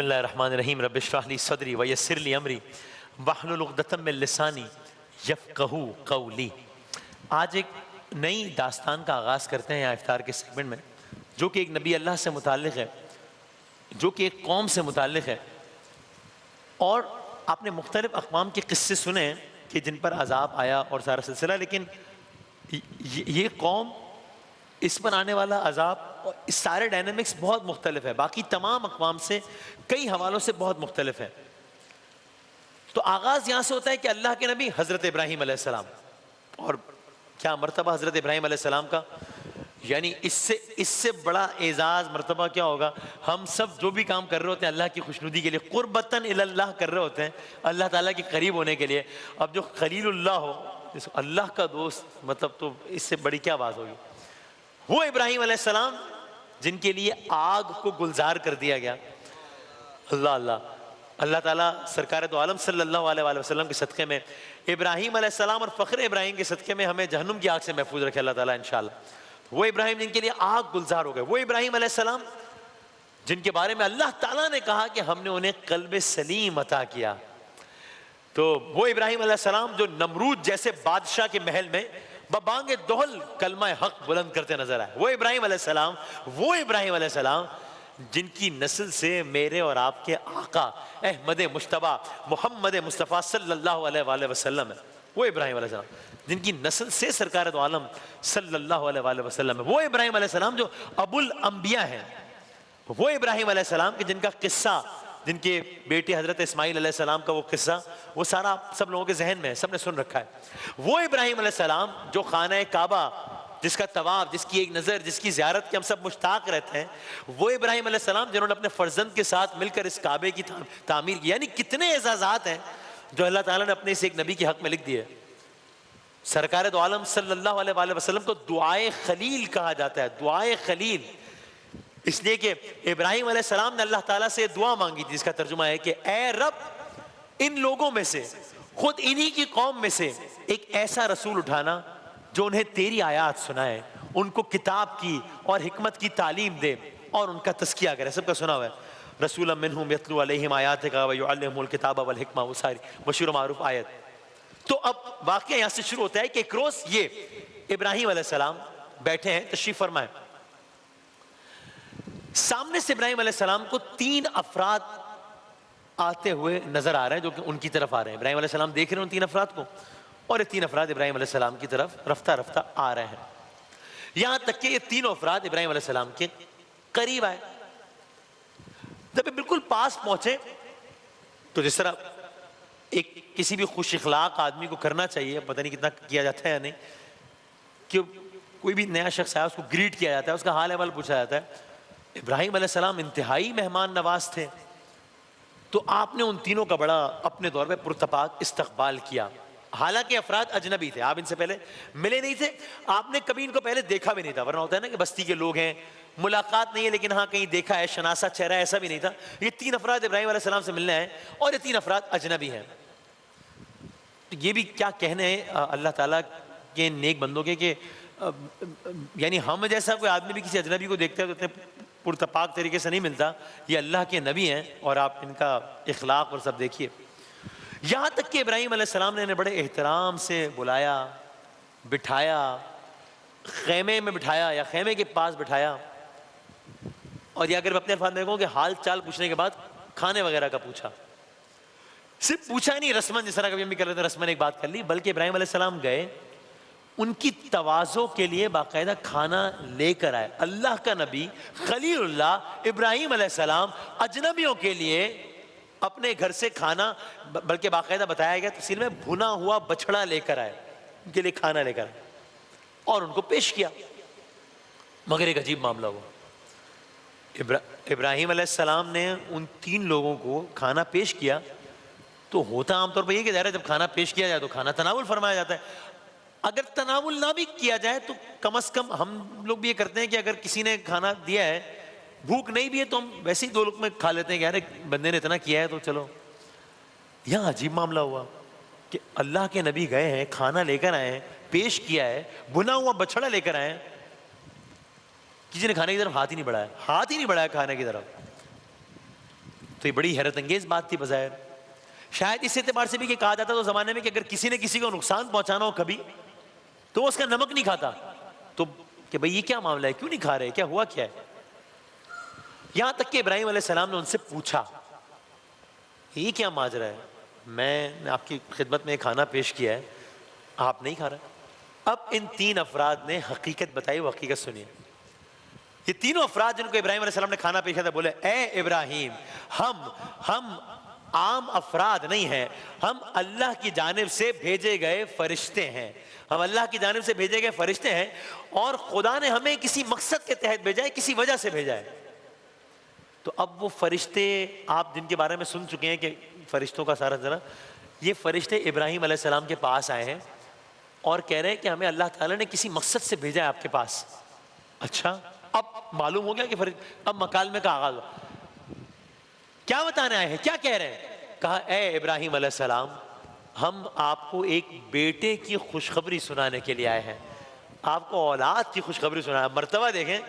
اللہ الرحمن الرحیم رب اشرح لی صدری ویسر لی امری واحلل عقدۃ من لسانی یفقہوا قولی۔ آج ایک نئی داستان کا آغاز کرتے ہیں یہاں افطار کے سیگمنٹ میں، جو کہ ایک نبی اللہ سے متعلق ہے، جو کہ ایک قوم سے متعلق ہے۔ اور آپ نے مختلف اقوام کے قصے سنے ہیں کہ جن پر عذاب آیا اور سارا سلسلہ، لیکن یہ قوم، اس پر آنے والا عذاب اور اس سارے ڈائنامکس بہت مختلف ہے، باقی تمام اقوام سے کئی حوالوں سے بہت مختلف ہے۔ تو آغاز یہاں سے ہوتا ہے کہ اللہ کے نبی حضرت ابراہیم علیہ السلام، اور کیا مرتبہ حضرت ابراہیم علیہ السلام کا، یعنی اس سے بڑا اعزاز مرتبہ کیا ہوگا۔ ہم سب جو بھی کام کر رہے ہوتے ہیں اللہ کی خوشنودی کے لیے، قربتاً الی اللہ کر رہے ہوتے ہیں، اللہ تعالیٰ کے قریب ہونے کے لیے۔ اب جو خلیل اللہ ہو، اللہ کا دوست، مطلب تو اس سے بڑی کیا بات ہوگی۔ وہ ابراہیم علیہ السلام جن کے لیے آگ کو گلزار کر دیا گیا۔ اللہ تعالیٰ سرکار دو عالم صلی اللہ علیہ وآلہ وسلم کے صدقے میں ابراہیم علیہ السلام اور فخر ابراہیم کے صدقے میں ہمیں جہنم کی آگ سے محفوظ رکھے اللہ تعالیٰ انشاءاللہ۔ وہ ابراہیم جن کے لیے آگ گلزار ہو گئے، وہ ابراہیم علیہ السلام جن کے بارے میں اللہ تعالیٰ نے کہا کہ ہم نے انہیں قلب سلیم عطا کیا۔ تو وہ ابراہیم علیہ السلام جو نمرود جیسے بادشاہ کے محل میں ببانگ دہل کلمہ حق بلند کرتے نظر آئے، وہ ابراہیم علیہ السلام جن کی نسل سے میرے اور آپ کے آقا احمد مجتبیٰ محمد مصطفیٰ صلی اللہ علیہ وآلہ وسلم ہے۔ وہ ابراہیم علیہ السلام جن کی نسل سے سرکار دو عالم صلی اللہ علیہ وآلہ وسلم ہے۔ وہ ابراہیم علیہ السلام جو ابو الانبیاء ہیں۔ وہ ابراہیم علیہ السلام کہ جن کا قصہ، جن کے بیٹے حضرت اسماعیل علیہ السلام کا وہ قصہ، وہ سارا سب لوگوں کے ذہن میں ہے، سب نے سن رکھا ہے۔ وہ ابراہیم علیہ السلام جو خانہ کعبہ، جس کا طواف، جس کی ایک نظر، جس کی زیارت کے ہم سب مشتاق رہتے ہیں۔ وہ ابراہیم علیہ السلام جنہوں نے اپنے فرزند کے ساتھ مل کر اس کعبے کی تعمیر کی۔ یعنی کتنے اعزازات ہیں جو اللہ تعالیٰ نے اپنے اس ایک نبی کے حق میں لکھ دیے۔ سرکار دو عالم صلی اللہ علیہ وآلہ وسلم کو دعائے خلیل کہا جاتا ہے، دعائے خلیل، اس لیے کہ ابراہیم علیہ السلام نے اللہ تعالیٰ سے دعا مانگی تھی، جس کا ترجمہ ہے کہ اے رب، ان لوگوں میں سے، خود انہی کی قوم میں سے ایک ایسا رسول اٹھانا جو انہیں تیری آیات سنائے، ان کو کتاب کی اور حکمت کی تعلیم دے اور ان کا تزکیہ کرے۔ سب کا سنا ہوا ہے، رسولا منہم یتلو علیہم آیاتک ویعلمہم الکتاب والحکمہ، وہ ساری مشہور و معروف آیت۔ تو اب واقعہ یہاں سے شروع ہوتا ہے کہ ایک روز یہ ابراہیم علیہ السلام بیٹھے ہیں، تشریف فرمائیں، سامنے سے ابراہیم علیہ السلام کو 3 افراد آتے ہوئے نظر آ رہے ہیں جو کہ ان کی طرف آ رہے ہیں۔ ابراہیم علیہ السلام دیکھ رہے ہیں ان 3 افراد کو، اور یہ 3 افراد ابراہیم علیہ السلام کی طرف رفتہ رفتہ آ رہے ہیں، یہاں تک کہ یہ تینوں افراد ابراہیم علیہ السلام کے قریب آئے۔ جب یہ بالکل پاس پہنچے تو جس طرح ایک کسی بھی خوش اخلاق آدمی کو کرنا چاہیے، پتہ نہیں کتنا کیا جاتا ہے یا نہیں، کہ کوئی بھی نیا شخص آیا اس کو گریٹ کیا جاتا ہے، اس کا حال احوال پوچھا جاتا ہے۔ ابراہیم علیہ السلام انتہائی مہمان نواز تھے، تو آپ نے ان تینوں کا بڑا اپنے دور پہ پرتپاک استقبال کیا۔ حالانکہ افراد اجنبی تھے، آپ ان سے پہلے ملے نہیں تھے، آپ نے کبھی ان کو پہلے دیکھا بھی نہیں تھا، ورنہ ہوتا ہے نا کہ بستی کے لوگ ہیں، ملاقات نہیں ہے لیکن ہاں کہیں دیکھا ہے، شناسا چہرہ ہے، ایسا بھی نہیں تھا۔ یہ 3 افراد ابراہیم علیہ السلام سے ملنے آئے اور یہ 3 افراد اجنبی ہیں۔ تو یہ بھی کیا کہنے ہیں اللہ تعالیٰ کے نیک بندوں کے کہ یعنی ہم جیسا کوئی آدمی بھی کسی اجنبی کو دیکھتا ہے تو اتنے پرتپاک طریقے سے نہیں ملتا، یہ اللہ کے نبی ہیں اور آپ ان کا اخلاق اور سب دیکھیے۔ یہاں تک کہ ابراہیم علیہ السلام نے انہیں بڑے احترام سے بلایا، بٹھایا، خیمے میں بٹھایا یا خیمے کے پاس بٹھایا، اور یا اگر میں اپنے الفاظ میں کہوں کہ حال چال پوچھنے کے بعد کھانے وغیرہ کا پوچھا۔ صرف پوچھا نہیں رسمن، جس طرح کبھی ہم بھی کر لیتے ہیں رسمن ایک بات کر لی، بلکہ ابراہیم علیہ السلام گئے ان کی تواضع کے لیے باقاعدہ کھانا لے کر آئے۔ اللہ کا نبی خلیل اللہ ابراہیم علیہ السلام اجنبیوں کے لیے اپنے گھر سے کھانا، بلکہ باقاعدہ بتایا گیا تفسیر میں، بھنا ہوا بچھڑا لے کر آئے، ان کے لیے کھانا لے کر آئے اور ان کو پیش کیا۔ مگر ایک عجیب معاملہ ہوا، ابراہیم علیہ السلام نے ان 3 لوگوں کو کھانا پیش کیا تو ہوتا عام طور پر یہ کہ ظاہر ہے جب کھانا پیش کیا جائے تو کھانا تناول فرمایا جاتا ہے۔ اگر تناول نہ بھی کیا جائے تو کم از کم ہم لوگ بھی یہ کرتے ہیں کہ اگر کسی نے کھانا دیا ہے، بھوک نہیں بھی ہے تو ہم ویسے ہی 2 لقمے کھا لیتے ہیں کہ یار بندے نے اتنا کیا ہے تو چلو۔ یہاں عجیب معاملہ ہوا کہ اللہ کے نبی گئے ہیں، کھانا لے کر آئے ہیں، پیش کیا ہے، بھنا ہوا بچھڑا لے کر آئے ہیں، کسی نے کھانے کی طرف ہاتھ ہی نہیں بڑھایا کھانے کی طرف۔ تو یہ بڑی حیرت انگیز بات تھی بظاہر. شاید اس اعتبار سے بھی کہ کہا جاتا تو زمانے میں کہ اگر کسی نے کسی کو نقصان پہنچانا ہو کبھی تو وہ اس کا نمک نہیں کھاتا. تو کہ بھئی یہ کیا معاملہ ہے, کیوں نہیں کھا رہے, کیا ہوا کیا ہے؟ یہاں تک کہ ابراہیم علیہ السلام نے ان سے پوچھا یہ کیا ماجرا ہے, میں نے آپ کی خدمت میں کھانا پیش کیا ہے, آپ نہیں کھا رہے. اب ان تین افراد نے حقیقت بتائی, وہ حقیقت سنیے. یہ تینوں افراد جن کو ابراہیم علیہ السلام نے کھانا پیش کیا تھا بولے اے ابراہیم ہم عام افراد نہیں ہیں, ہم اللہ کی جانب سے بھیجے گئے فرشتے ہیں, ہم اللہ کی جانب سے بھیجے گئے فرشتے ہیں اور خدا نے ہمیں کسی مقصد کے تحت بھیجا ہے, کسی وجہ سے بھیجا ہے. تو اب وہ فرشتے آپ جن کے بارے میں سن چکے ہیں کہ فرشتوں کا سارا ذرا, یہ فرشتے ابراہیم علیہ السلام کے پاس آئے ہیں اور کہہ رہے ہیں کہ ہمیں اللہ تعالیٰ نے کسی مقصد سے بھیجا ہے آپ کے پاس. اچھا, اب معلوم ہو گیا کہ اب مکالمے کا آغاز ہو. کیا بتانے آئے ہیں, کیا کہہ رہے ہیں؟ کہا اے ابراہیم علیہ السلام ہم آپ کو ایک بیٹے کی خوشخبری سنانے کے لیے آئے ہیں, آپ کو اولاد کی خوشخبری سنانا. مرتبہ دیکھیں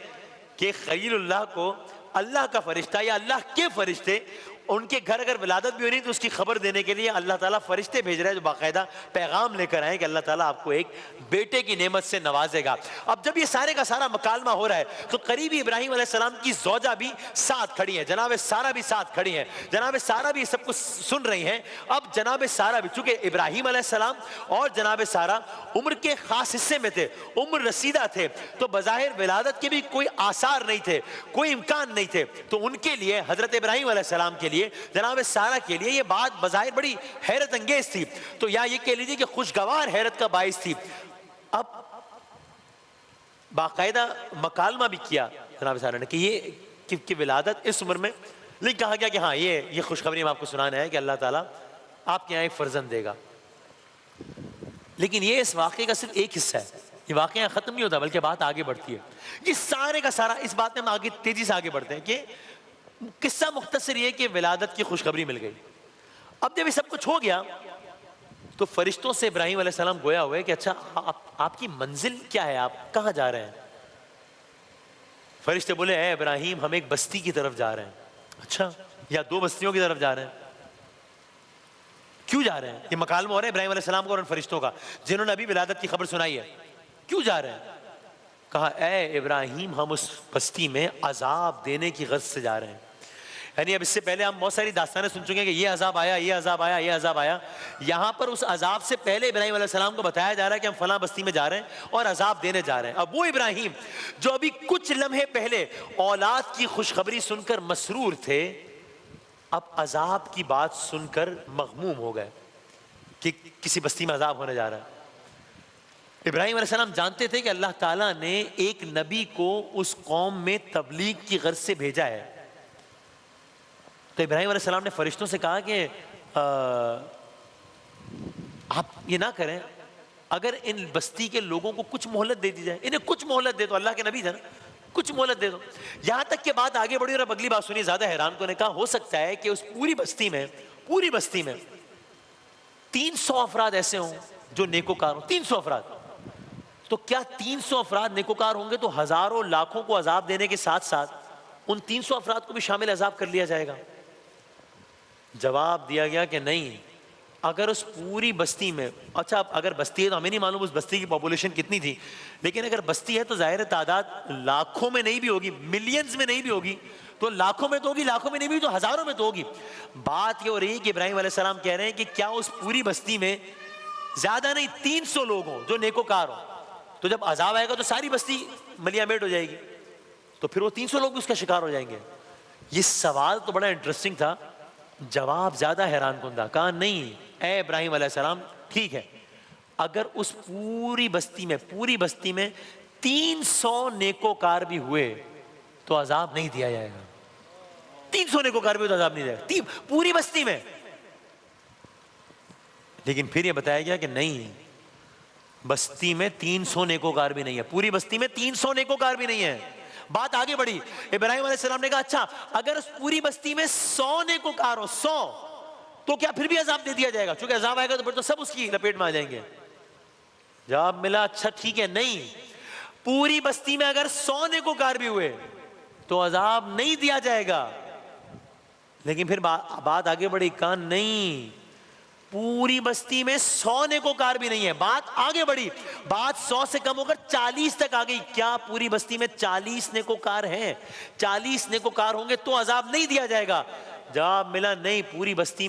کہ خلیل اللہ کو اللہ کا فرشتہ یا اللہ کے فرشتے ان کے گھر اگر ولادت بھی ہو نہیں تو اس کی خبر دینے کے لیے اللہ تعالیٰ فرشتے بھیج رہے ہیں جو باقاعدہ پیغام لے کر آئے کہ اللہ تعالیٰ آپ کو ایک بیٹے کی نعمت سے نوازے گا. اب جب یہ سارے کا سارا مکالمہ ہو رہا ہے تو قریبی ابراہیم علیہ السلام کی زوجہ بھی ساتھ کھڑی ہیں, جناب سارہ بھی ساتھ کھڑی ہیں, جناب سارہ بھی سب کچھ سن رہی ہیں. اب جناب سارہ بھی, چونکہ ابراہیم علیہ السلام اور جناب سارہ عمر کے خاص حصے میں تھے, عمر رسیدہ تھے, تو بظاہر ولادت کے بھی کوئی آثار نہیں تھے, کوئی امکان نہیں تھے. تو ان کے لیے حضرت ابراہیم علیہ السلام کے لیے, جناب سارہ کے لیے یہ بات بظاہر بڑی حیرت انگیز تھی, تو یا یہ کہہ لیجیے کہ خوشگوار حیرت کا باعث تھی. اب باقاعدہ مکالمہ بھی کیا جناب سارہ نے کہ یہ کہ ولادت اس عمر میں, لیکن کہا گیا کہ ہاں یہ خوشخبری ہم آپ کو سنانا ہے کہ اللہ تعالیٰ آپ کے یہاں ایک فرزند دے گا. لیکن یہ اس واقعے کا صرف ایک حصہ ہے, یہ واقعہ ختم نہیں ہوتا بلکہ بات آگے بڑھتی ہے. یہ سارے کا سارا اس بات میں ہم آگے تیزی سے آگے بڑھتے ہیں کہ قصہ مختصر یہ کہ ولادت کی خوشخبری مل گئی. اب جب یہ سب کچھ ہو گیا تو فرشتوں سے ابراہیم علیہ السلام گویا ہوئے کہ اچھا آپ کی منزل کیا ہے, آپ کہاں جا رہے ہیں؟ فرشتے بولے اے ابراہیم ہم ایک بستی کی طرف جا رہے ہیں. اچھا, یا دو بستیوں کی طرف جا رہے ہیں؟ کیوں جا رہے ہیں؟ یہ مکالمہ ہو رہا ہے ابراہیم علیہ السلام کو اور ان فرشتوں کا جنہوں نے ابھی ولادت کی خبر سنائی ہے. کیوں جا رہے ہیں؟ کہا اے ابراہیم ہم اس بستی میں عذاب دینے کی غرض سے جا رہے ہیں. یعنی اب اس سے پہلے ہم بہت ساری داستانیں سن چکے ہیں کہ یہ عذاب آیا, یہ عذاب آیا, یہ عذاب آیا. یہاں پر اس عذاب سے پہلے ابراہیم علیہ السلام کو بتایا جا رہا ہے کہ ہم فلاں بستی میں جا رہے ہیں اور عذاب دینے جا رہے ہیں. اب وہ ابراہیم جو ابھی کچھ لمحے پہلے اولاد کی خوشخبری سن کر مسرور تھے, اب عذاب کی بات سن کر مغموم ہو گئے کہ کسی بستی میں عذاب ہونے جا رہا ہے. ابراہیم علیہ السلام جانتے تھے کہ اللہ تعالیٰ نے ایک نبی کو اس قوم میں تبلیغ کی غرض سے بھیجا ہے. تو ابراہیم علیہ السلام نے فرشتوں سے کہا کہ آپ یہ نہ کریں, اگر ان بستی کے لوگوں کو کچھ مہلت دے دی جائے, انہیں کچھ مہلت دے دو, اللہ کے نبی تھے نا, کچھ مہلت دے دو. یہاں تک کہ بات آگے بڑھی اور اب اگلی بات سنی, زیادہ حیران کو نے کہا ہو سکتا ہے کہ اس پوری بستی میں 300 افراد ایسے ہوں جو نیکوکار ہوں. 300 افراد, تو کیا 300 افراد نیکوکار ہوں گے تو ہزاروں لاکھوں کو عذاب دینے کے ساتھ ساتھ ان 300 افراد کو بھی شامل عذاب کر لیا جائے گا؟ جواب دیا گیا کہ نہیں, اگر اس پوری بستی میں, اچھا اگر بستی ہے تو ہمیں نہیں معلوم اس بستی کی پاپولیشن کتنی تھی, لیکن اگر بستی ہے تو ظاہر تعداد لاکھوں میں نہیں بھی ہوگی, ملینز میں نہیں بھی ہوگی, تو لاکھوں میں تو ہوگی, لاکھوں میں نہیں بھی تو ہزاروں میں تو ہوگی. بات یہ ہو رہی ہے کہ ابراہیم علیہ السلام کہہ رہے ہیں کہ کیا اس پوری بستی میں زیادہ نہیں 300 لوگ ہوں جو نیکوکار ہوں, تو جب عذاب آئے گا تو ساری بستی ملیا میٹ ہو جائے گی, تو پھر وہ 300 لوگ بھی اس کا شکار ہو جائیں گے. یہ سوال تو بڑا انٹرسٹنگ تھا, جواب زیادہ حیران کندہ. کہا نہیں اے ابراہیم علیہ السلام ٹھیک ہے, اگر اس پوری بستی میں 300 نیکوکار بھی ہوئے تو عذاب نہیں دیا جائے گا. 300 نیکوکار بھی تو عذاب نہیں دیا جائے گا پوری بستی میں. لیکن پھر یہ بتایا گیا کہ نہیں, بستی میں 300 نیکوکار بھی نہیں ہے, پوری بستی میں 300 نیکوکار بھی نہیں ہے. بات آگے بڑھی, ابراہیم علیہ السلام نے کہا اچھا اگر اس پوری بستی میں 100 نیکوکار ہو, 100, تو کیا پھر بھی عذاب دے دیا جائے گا؟ چونکہ عذاب آئے گا تو پھر تو سب اس کی لپیٹ میں آ جائیں گے. جواب ملا اچھا ٹھیک ہے, نہیں, پوری بستی میں اگر 100 نیکوکار بھی ہوئے تو عذاب نہیں دیا جائے گا, لیکن پھر بات آگے بڑھی، کہا نہیں، پوری بستی میں 100 نیکوکار بھی نہیں ہے. بات آگے بڑھی، بات 100 سے کم ہو کر 40 تک آ گئی. کیا پوری بستی میں 40 نیکوکار ہیں؟ 40 نیکوکار ہوں گے تو عذاب نہیں دیا جائے گا. جواب ملا نہیں، پوری بستی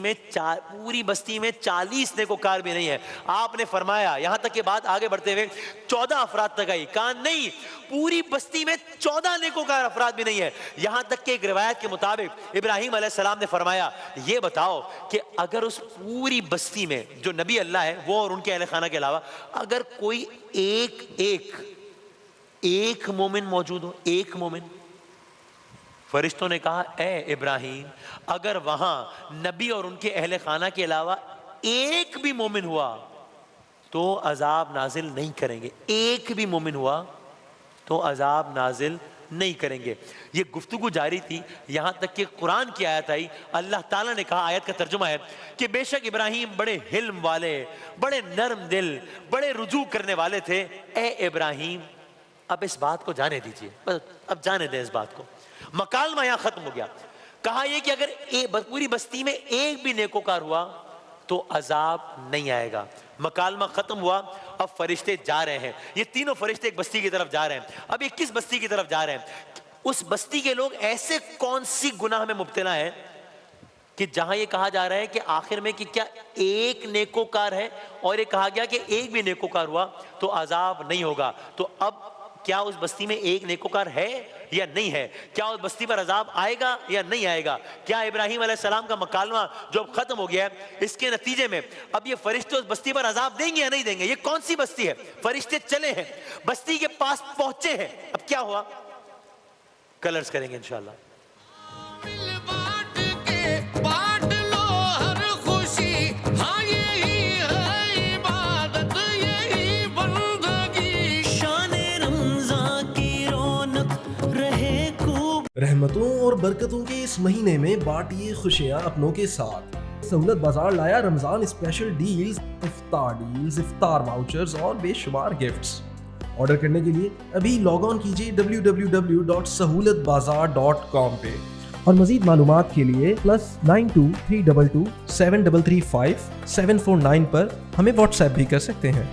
میں 40 نیکوکار بھی نہیں ہے. آپ نے فرمایا، یہاں تک کہ بات آگے بڑھتے ہوئے 14 افراد تک آئی. کہا نہیں، پوری بستی میں 14 نیکوکار افراد بھی نہیں ہے. یہاں تک کہ ایک روایت کے مطابق ابراہیم علیہ السلام نے فرمایا، یہ بتاؤ کہ اگر اس پوری بستی میں جو نبی اللہ ہے وہ اور ان کے اہل خانہ کے علاوہ اگر کوئی ایک مومن موجود ہو، ایک مومن. فرشتوں نے کہا اے ابراہیم، اگر وہاں نبی اور ان کے اہل خانہ کے علاوہ ایک بھی مومن ہوا تو عذاب نازل نہیں کریں گے. ایک بھی مومن ہوا تو عذاب نازل نہیں کریں گے. یہ گفتگو جاری تھی یہاں تک کہ قرآن کی آیت آئی. اللہ تعالیٰ نے کہا، آیت کا ترجمہ ہے کہ بے شک ابراہیم بڑے حلم والے، بڑے نرم دل، بڑے رجوع کرنے والے تھے. اے ابراہیم، اب اس بات کو جانے دیجئے، اب جانے دیں اس بات کو. مکالمہ یہاں ختم ہو گیا. کہا یہ کہ اگر پوری بستی میں ایک بھی نیکوکار ہوا تو عذاب نہیں آئے گا. مکالمہ ختم ہوا. اب فرشتے جا رہے ہیں، یہ تینوں فرشتے ایک بستی کی طرف جا رہے ہیں. اب یہ کس بستی کی طرف جا رہے ہیں؟ اس بستی کے لوگ ایسے کون سی گناہ میں مبتلا ہیں کہ جہاں یہ کہا جا رہا ہے کہ آخر میں کہ کیا ایک نیکوکار ہے، اور یہ کہا گیا کہ ایک بھی نیکوکار ہوا تو عذاب نہیں ہوگا. تو اب کیا اس بستی میں ایک نیکوکار ہے یا نہیں ہے؟ کیا اس بستی پر عذاب آئے گا یا نہیں آئے گا؟ کیا ابراہیم علیہ السلام کا مکالمہ جو اب ختم ہو گیا ہے، اس کے نتیجے میں اب یہ فرشتے اس بستی پر عذاب دیں گے یا نہیں دیں گے؟ یہ کون سی بستی ہے؟ فرشتے چلے ہیں، بستی کے پاس پہنچے ہیں. اب کیا ہوا کلرز کریں گے انشاءاللہ. رحمتوں اور برکتوں کے اس مہینے میں بانٹیے خوشیاں اپنوں کے ساتھ. سہولت بازار لایا رمضان اسپیشل ڈیلز، افطار واؤچرز اور بے شمار گفٹس. آرڈر کرنے کے لیے ابھی لاگ آن کیجیے www.sahulatbazaar.com پہ، اور مزید معلومات کے لیے +92 322 7335 749 پر ہمیں واٹس ایپ بھی کر سکتے ہیں.